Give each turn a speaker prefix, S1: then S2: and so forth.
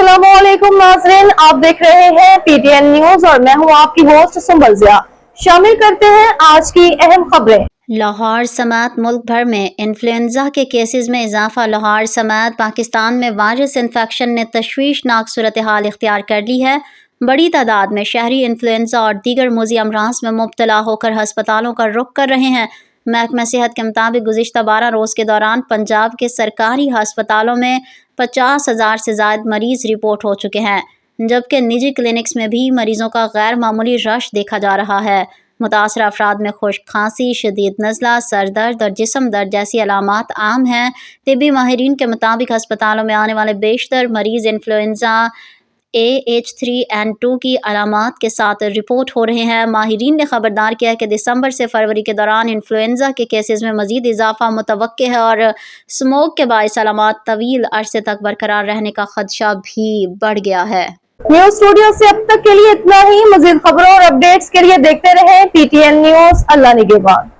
S1: अस्सलाम वालेकुम नाज़रीन, आप देख रहे हैं पीटीएन न्यूज और मैं हूं आपकी होस्ट सुंबल ज़िया। शामिल करते हैं आज की अहम खबरें।
S2: लाहौर समेत मुल्क भर में इन्फ्लुएंजा के केसेस में इजाफा। लाहौर समेत पाकिस्तान में वायरस इन्फेक्शन ने तशवीशनाक सूरत हाल इख्तियार कर ली है। बड़ी तादाद में शहरी इन्फ्लुएंजा और दीगर मोज़ी अमराज में मुब्तला होकर हस्पतालों का रुख कर रहे हैं। महकमा सेहत के मुताबिक गुज़िश्ता 12 रोज़ के दौरान पंजाब के सरकारी हस्पतालों में 50,000 से ज़ायद मरीज़ रिपोर्ट हो चुके हैं, जबकि निजी क्लिनिक्स में भी मरीज़ों का गैर मामूली रश देखा जा रहा है। मुतासर अफराद में खुश्क खांसी, शदीद नज़ला, सर दर्द और जिस्म दर्द जैसी अलामात आम हैं। तिब्बी माहिरीन के मुताबिक अस्पतालों में आने वाले बेशतर मरीज़ इन्फ्लुएंजा AH3N2 की अलामात के साथ रिपोर्ट हो रहे हैं। माहिरीन ने खबरदार किया है कि दिसंबर से फरवरी के दौरान इन्फ्लुएंजा के केसेस में मज़ीद इजाफा मुतवक्के है और स्मोक के बाइस अलामात तवील अरसे तक बरकरार रहने का खदशा भी बढ़ गया है।
S1: न्यूज स्टूडियो से अब तक के लिए इतना ही। मज़ीद खबरों और अपडेट्स के लिए देखते रहें PTN न्यूज। अल्लाह निगहबान।